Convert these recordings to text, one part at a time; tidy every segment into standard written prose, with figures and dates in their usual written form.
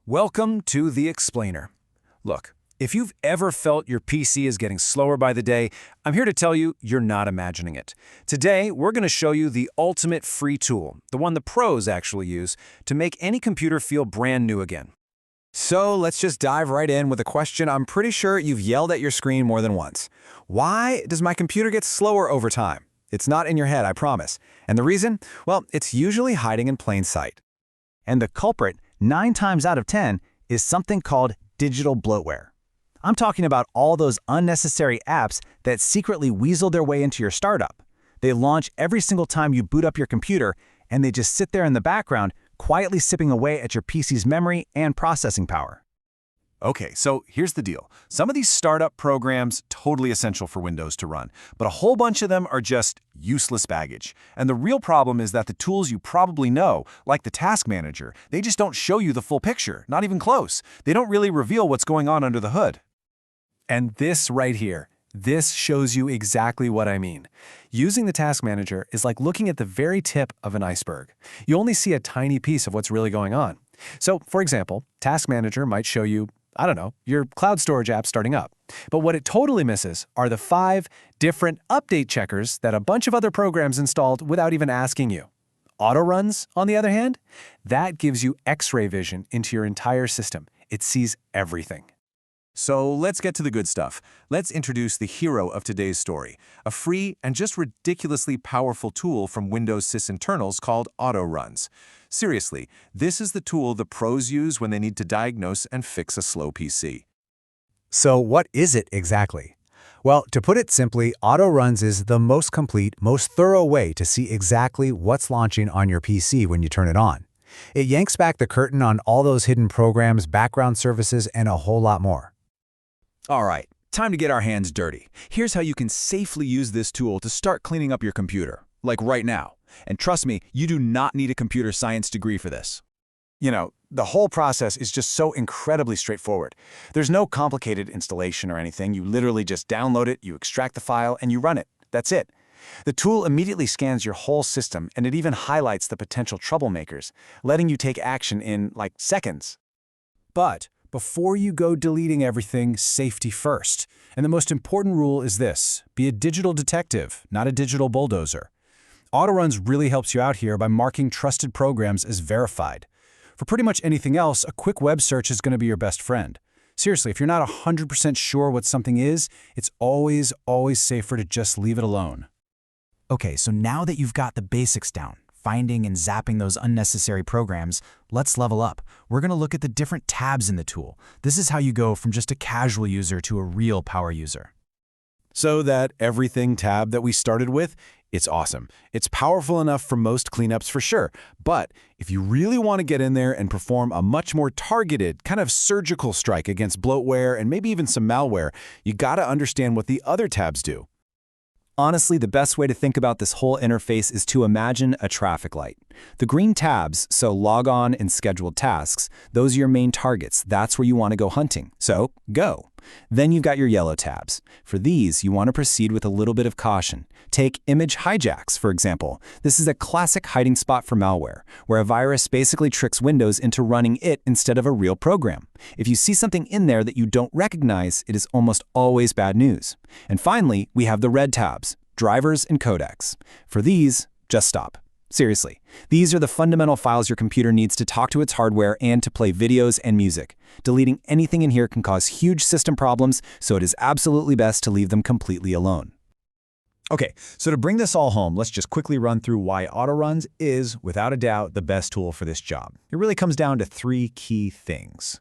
Welcome to The Explainer. Look, if you've ever felt your PC is getting slower by the day, I'm here to tell you you're not imagining it. Today, we're going to show you the ultimate free tool, the one the pros actually use, to make any computer feel brand new again. So let's just dive right in with a question I'm pretty sure you've yelled at your screen more than once. Why does my computer get slower over time? It's not in your head, I promise. And the reason? Well, it's usually hiding in plain sight. And the culprit, 9 times out of 10, is something called digital bloatware. I'm talking about all those unnecessary apps that secretly weasel their way into your startup. They launch every single time you boot up your computer, and they just sit there in the background, quietly sipping away at your PC's memory and processing power. Okay, so here's the deal. Some of these startup programs, totally essential for Windows to run, but a whole bunch of them are just useless baggage. And the real problem is that the tools you probably know, like the Task Manager, they just don't show you the full picture, not even close. They don't really reveal what's going on under the hood. And this right here, this shows you exactly what I mean. Using the Task Manager is like looking at the very tip of an iceberg. You only see a tiny piece of what's really going on. So, for example, Task Manager might show you, I don't know, your cloud storage app starting up. But what it totally misses are the 5 different update checkers that a bunch of other programs installed without even asking you. Autoruns, on the other hand, that gives you X-ray vision into your entire system. It sees everything. So let's get to the good stuff. Let's introduce the hero of today's story, a free and just ridiculously powerful tool from Windows sysinternals called Autoruns. Seriously, this is the tool the pros use when they need to diagnose and fix a slow PC. So what is it exactly? Well, to put it simply, Autoruns is the most complete, most thorough way to see exactly what's launching on your PC when you turn it on. It yanks back the curtain on all those hidden programs, background services, and a whole lot more. All right, time to get our hands dirty. Here's how you can safely use this tool to start cleaning up your computer, like right now. And trust me, you do not need a computer science degree for this. You know, the whole process is just so incredibly straightforward. There's no complicated installation or anything. You literally just download it, you extract the file, and you run it. That's it. The tool immediately scans your whole system, and it even highlights the potential troublemakers, letting you take action in, like, seconds. But before you go deleting everything, safety first. And the most important rule is this: be a digital detective, not a digital bulldozer. Autoruns really helps you out here by marking trusted programs as verified. For pretty much anything else, a quick web search is going to be your best friend. Seriously, if you're not 100% sure what something is, it's always safer to just leave it alone. Okay, so now that you've got the basics down, finding and zapping those unnecessary programs, let's level up. We're going to look at the different tabs in the tool. This is how you go from just a casual user to a real power user. So that everything tab that we started with, it's awesome. It's powerful enough for most cleanups for sure. But if you really want to get in there and perform a much more targeted, kind of surgical strike against bloatware and maybe even some malware, you gotta understand what the other tabs do. Honestly, the best way to think about this whole interface is to imagine a traffic light. The green tabs, so log on and scheduled tasks, those are your main targets. That's where you want to go hunting. So go. Then you've got your yellow tabs. For these, you want to proceed with a little bit of caution. Take image hijacks, for example. This is a classic hiding spot for malware, where a virus basically tricks Windows into running it instead of a real program. If you see something in there that you don't recognize, it is almost always bad news. And finally, we have the red tabs, drivers and codecs. For these, just stop. Seriously, these are the fundamental files your computer needs to talk to its hardware and to play videos and music. Deleting anything in here can cause huge system problems, so it is absolutely best to leave them completely alone. Okay, so to bring this all home, let's just quickly run through why Autoruns is, without a doubt, the best tool for this job. It really comes down to 3 key things.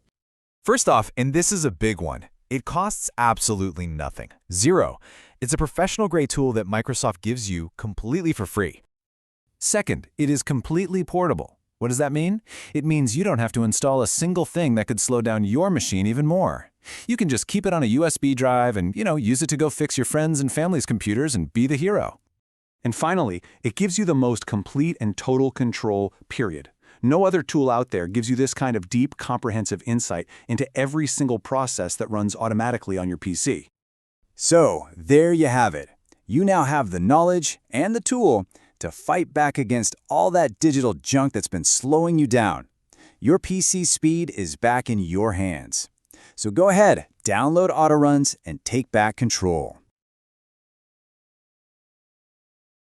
First off, and this is a big one, it costs absolutely nothing. 0. It's a professional-grade tool that Microsoft gives you completely for free. Second, it is completely portable. What does that mean? It means you don't have to install a single thing that could slow down your machine even more. You can just keep it on a USB drive and, use it to go fix your friends' and family's computers and be the hero. And finally, it gives you the most complete and total control, period. No other tool out there gives you this kind of deep, comprehensive insight into every single process that runs automatically on your PC. So, there you have it. You now have the knowledge and the tool to fight back against all that digital junk that's been slowing you down. Your PC speed is back in your hands. So go ahead, download Autoruns and take back control.